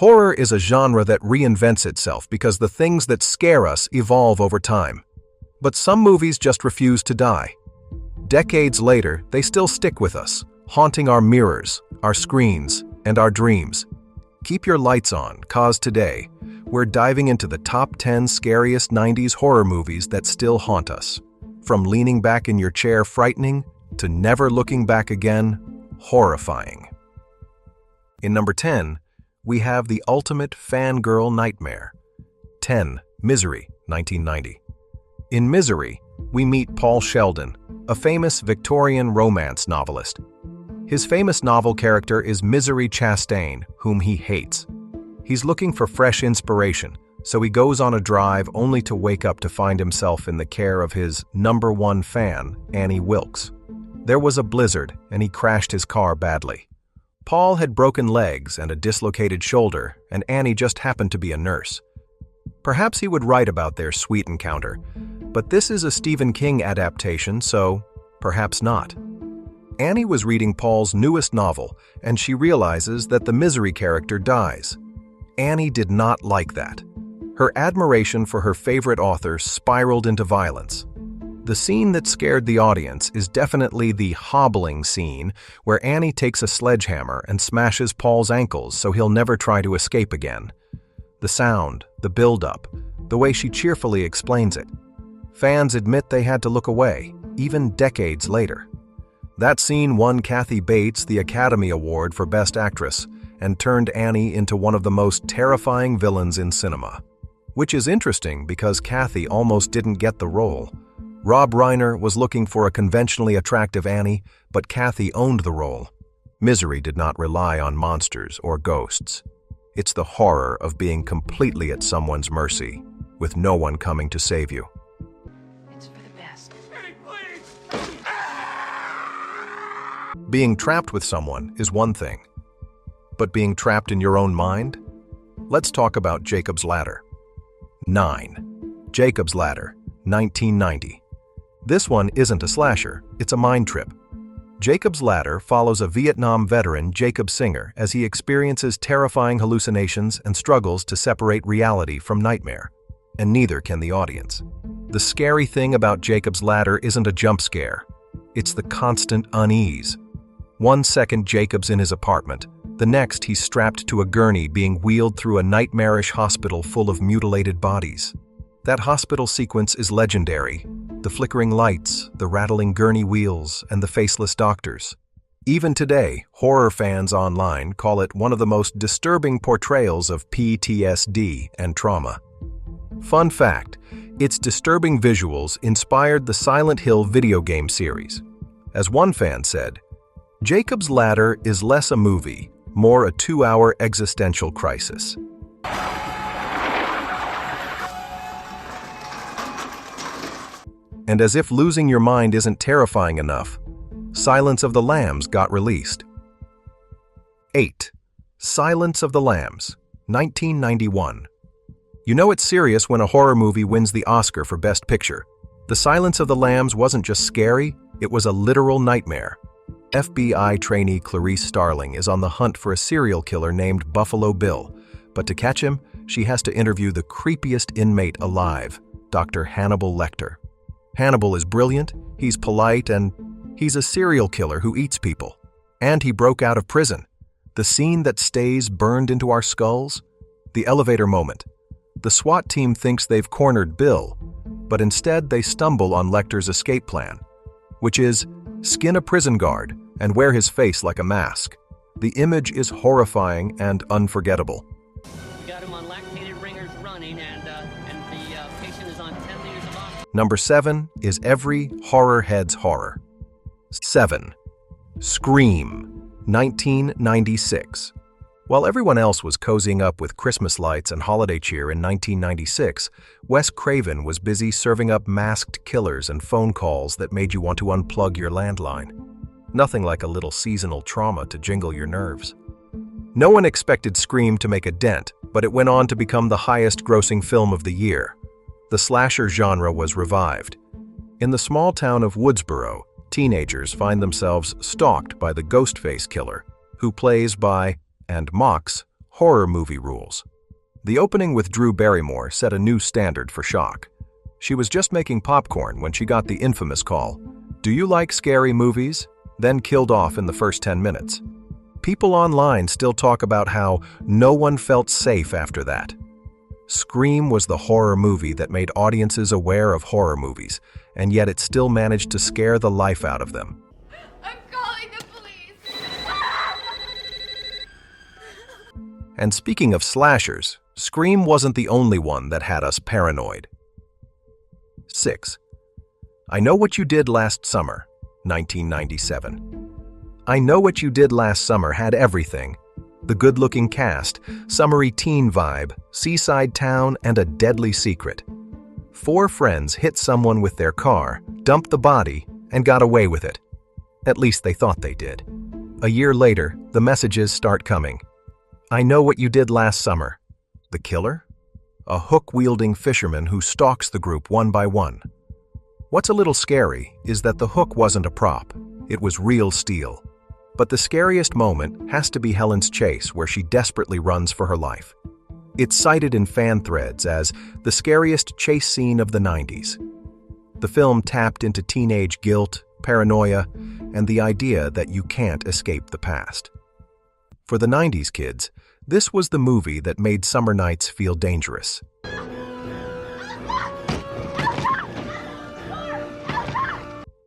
Horror is a genre that reinvents itself because the things that scare us evolve over time. But some movies just refuse to die. Decades later, they still stick with us, haunting our mirrors, our screens, and our dreams. Keep your lights on, 'cause today, we're diving into the top 10 scariest 90s horror movies that still haunt us. From leaning back in your chair frightening, to never looking back again, horrifying. In number 10, we have the ultimate fangirl nightmare. 10. Misery, 1990. In Misery, we meet Paul Sheldon, a famous Victorian romance novelist. His famous novel character is Misery Chastain, whom he hates. He's looking for fresh inspiration, so he goes on a drive only to wake up to find himself in the care of his #1 fan, Annie Wilkes. There was a blizzard, and he crashed his car badly. Paul had broken legs and a dislocated shoulder, and Annie just happened to be a nurse. Perhaps he would write about their sweet encounter, but this is a Stephen King adaptation, so perhaps not. Annie was reading Paul's newest novel, and she realizes that the Misery character dies. Annie did not like that. Her admiration for her favorite author spiraled into violence. The scene that scared the audience is definitely the hobbling scene where Annie takes a sledgehammer and smashes Paul's ankles so he'll never try to escape again. The sound, the build-up, the way she cheerfully explains it. Fans admit they had to look away, even decades later. That scene won Kathy Bates the Academy Award for Best Actress and turned Annie into one of the most terrifying villains in cinema. Which is interesting because Kathy almost didn't get the role. Rob Reiner was looking for a conventionally attractive Annie, but Kathy owned the role. Misery did not rely on monsters or ghosts. It's the horror of being completely at someone's mercy, with no one coming to save you. It's for the best. Being trapped with someone is one thing, but being trapped in your own mind? Let's talk about Jacob's Ladder. 9. Jacob's Ladder, 1990. This one isn't a slasher, it's a mind trip. Jacob's Ladder follows a Vietnam veteran, Jacob Singer, as he experiences terrifying hallucinations and struggles to separate reality from nightmare. And neither can the audience. The scary thing about Jacob's Ladder isn't a jump scare. It's the constant unease. 1 second Jacob's in his apartment, the next he's strapped to a gurney being wheeled through a nightmarish hospital full of mutilated bodies. That hospital sequence is legendary. The flickering lights, the rattling gurney wheels, and the faceless doctors. Even today, horror fans online call it one of the most disturbing portrayals of PTSD and trauma. Fun fact, its disturbing visuals inspired the Silent Hill video game series. As one fan said, Jacob's Ladder is less a movie, more a 2-hour existential crisis. And as if losing your mind isn't terrifying enough, Silence of the Lambs got released. 8. Silence of the Lambs, 1991. You know it's serious when a horror movie wins the Oscar for Best Picture. The Silence of the Lambs wasn't just scary, it was a literal nightmare. FBI trainee Clarice Starling is on the hunt for a serial killer named Buffalo Bill, but to catch him, she has to interview the creepiest inmate alive, Dr. Hannibal Lecter. Hannibal is brilliant, he's polite, and he's a serial killer who eats people. And he broke out of prison. The scene that stays burned into our skulls? The elevator moment. The SWAT team thinks they've cornered Bill, but instead they stumble on Lecter's escape plan, which is skin a prison guard and wear his face like a mask. The image is horrifying and unforgettable. We got him on lactated ringers running, and the patient is on 10 liters of oxygen. Number 7 is every horror head's horror. 7. Scream, 1996. While everyone else was cozying up with Christmas lights and holiday cheer in 1996, Wes Craven was busy serving up masked killers and phone calls that made you want to unplug your landline. Nothing like a little seasonal trauma to jingle your nerves. No one expected Scream to make a dent, but it went on to become the highest-grossing film of the year. The slasher genre was revived. In the small town of Woodsboro, teenagers find themselves stalked by the Ghostface killer, who plays by and mocks Horror movie rules. The opening with Drew Barrymore set a new standard for shock. She was just making popcorn when she got the infamous call, "Do you like scary movies?" Then killed off in the first 10 minutes. People online still talk about how no one felt safe after that. Scream was the horror movie that made audiences aware of horror movies, and yet it still managed to scare the life out of them. I'm calling the police! And speaking of slashers, Scream wasn't the only one that had us paranoid. 6. I Know What You Did Last Summer, 1997. I Know What You Did Last Summer had everything. The good-looking cast, summery teen vibe, seaside town, and a deadly secret. 4 friends hit someone with their car, dumped the body, and got away with it. At least they thought they did. A year later, the messages start coming. I know what you did last summer. The killer? A hook-wielding fisherman who stalks the group one by one. What's a little scary is that the hook wasn't a prop. It was real steel. But the scariest moment has to be Helen's chase, where she desperately runs for her life. It's cited in fan threads as the scariest chase scene of the 90s. The film tapped into teenage guilt, paranoia, and the idea that you can't escape the past. For the 90s kids, this was the movie that made summer nights feel dangerous.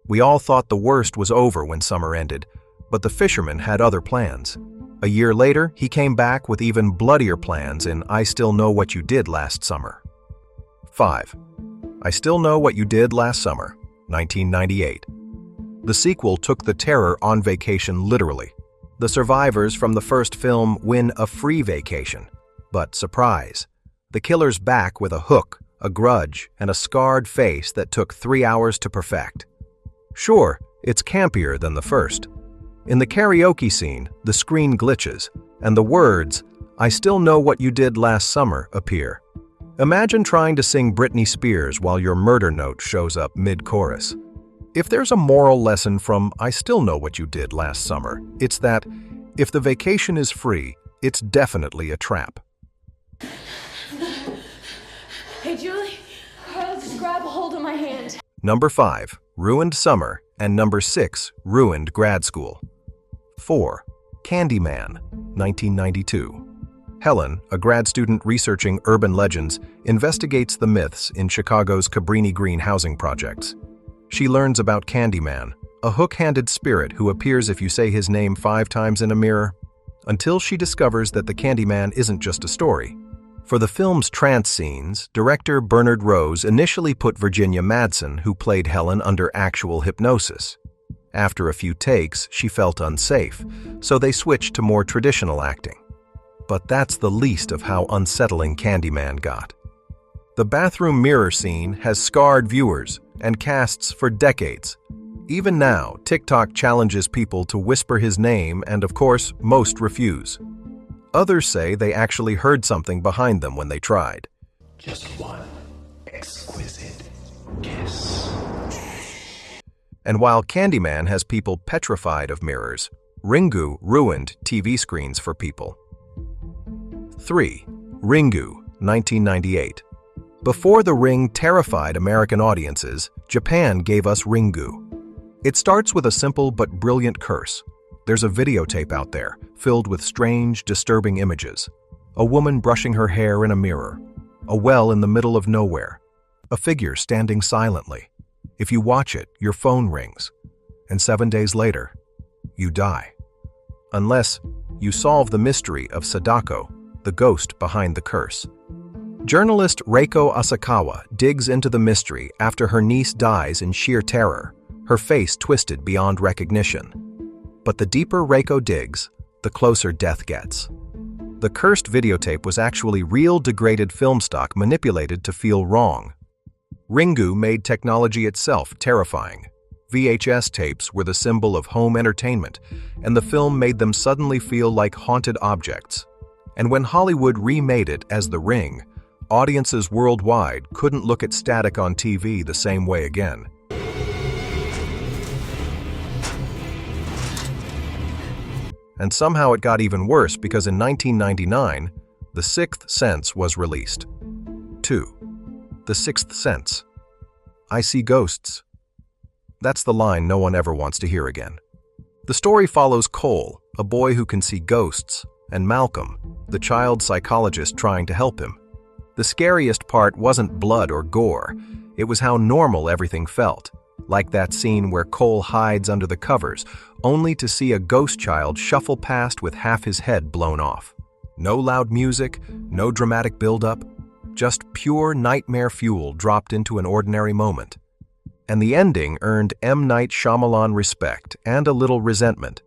We all thought the worst was over when summer ended, but the fisherman had other plans. A year later, he came back with even bloodier plans in I Still Know What You Did Last Summer. 5. I Still Know What You Did Last Summer, 1998. The sequel took the terror on vacation literally. The survivors from the first film win a free vacation. But surprise, the killer's back with a hook, a grudge, and a scarred face that took 3 hours to perfect. Sure, it's campier than the first. In the karaoke scene, the screen glitches, and the words, I still know what you did last summer, appear. Imagine trying to sing Britney Spears while your murder note shows up mid-chorus. If there's a moral lesson from I Still Know What You Did Last Summer, it's that if the vacation is free, it's definitely a trap. Hey, Julie, Carl, just grab a hold of my hand. Number 5, Ruined Summer, and number 6, Ruined Grad School. 4. Candyman, 1992. Helen, a grad student researching urban legends, investigates the myths in Chicago's Cabrini Green housing projects. She learns about Candyman, a hook-handed spirit who appears if you say his name 5 times in a mirror, until she discovers that the Candyman isn't just a story. For the film's trance scenes, director Bernard Rose initially put Virginia Madsen, who played Helen, under actual hypnosis. After a few takes, she felt unsafe, so they switched to more traditional acting. But that's the least of how unsettling Candyman got. The bathroom mirror scene has scarred viewers and casts for decades. Even now, TikTok challenges people to whisper his name, and of course, most refuse. Others say they actually heard something behind them when they tried. Just one exquisite kiss. And while Candyman has people petrified of mirrors, Ringu ruined TV screens for people. 3. Ringu, 1998. Before The Ring terrified American audiences, Japan gave us Ringu. It starts with a simple but brilliant curse. There's a videotape out there, filled with strange, disturbing images. A woman brushing her hair in a mirror. A well in the middle of nowhere. A figure standing silently. If you watch it, your phone rings. And 7 days later, you die. Unless you solve the mystery of Sadako, the ghost behind the curse. Journalist Reiko Asakawa digs into the mystery after her niece dies in sheer terror, her face twisted beyond recognition. But the deeper Reiko digs, the closer death gets. The cursed videotape was actually real degraded film stock manipulated to feel wrong. Ringu made technology itself terrifying. VHS tapes were the symbol of home entertainment, and the film made them suddenly feel like haunted objects. And when Hollywood remade it as The Ring, audiences worldwide couldn't look at static on TV the same way again. And somehow it got even worse because in 1999, The Sixth Sense was released. 2. The Sixth Sense. I see ghosts. That's the line no one ever wants to hear again. The story follows Cole, a boy who can see ghosts, and Malcolm, the child psychologist trying to help him. The scariest part wasn't blood or gore, it was how normal everything felt. Like that scene where Cole hides under the covers, only to see a ghost child shuffle past with half his head blown off. No loud music, no dramatic build-up, just pure nightmare fuel dropped into an ordinary moment. And the ending earned M. Night Shyamalan respect and a little resentment.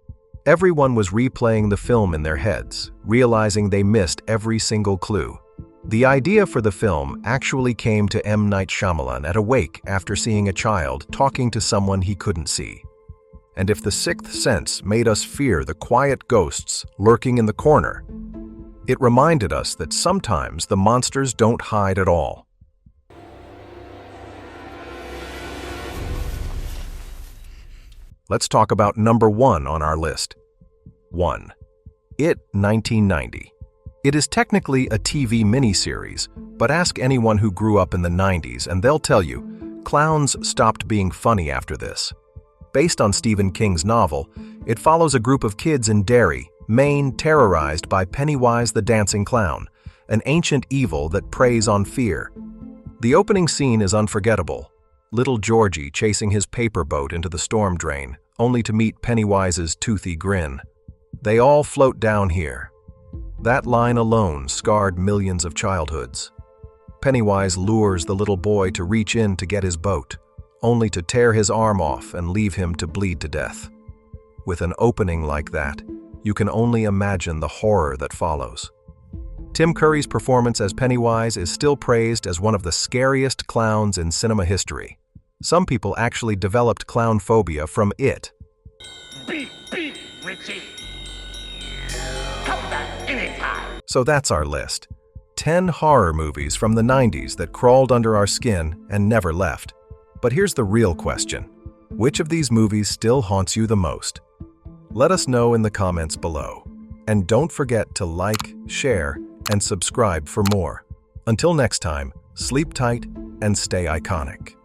Everyone was replaying the film in their heads, realizing they missed every single clue. The idea for the film actually came to M. Night Shyamalan at a wake after seeing a child talking to someone he couldn't see. And if The Sixth Sense made us fear the quiet ghosts lurking in the corner, it reminded us that sometimes the monsters don't hide at all. Let's talk about number 1 on our list. 1. It, 1990. It is technically a TV miniseries, but ask anyone who grew up in the 90s and they'll tell you, clowns stopped being funny after this. Based on Stephen King's novel, it follows a group of kids in Derry, Maine, terrorized by Pennywise the Dancing Clown, an ancient evil that preys on fear. The opening scene is unforgettable. Little Georgie chasing his paper boat into the storm drain, only to meet Pennywise's toothy grin. They all float down here. That line alone scarred millions of childhoods. Pennywise lures the little boy to reach in to get his boat, only to tear his arm off and leave him to bleed to death. With an opening like that, you can only imagine the horror that follows. Tim Curry's performance as Pennywise is still praised as one of the scariest clowns in cinema history. Some people actually developed clown phobia from it. Beep, beep, Richie. Come back anytime. So that's our list. 10 horror movies from the 90s that crawled under our skin and never left. But here's the real question. Which of these movies still haunts you the most? Let us know in the comments below. And don't forget to like, share, and subscribe for more. Until next time, sleep tight and stay iconic.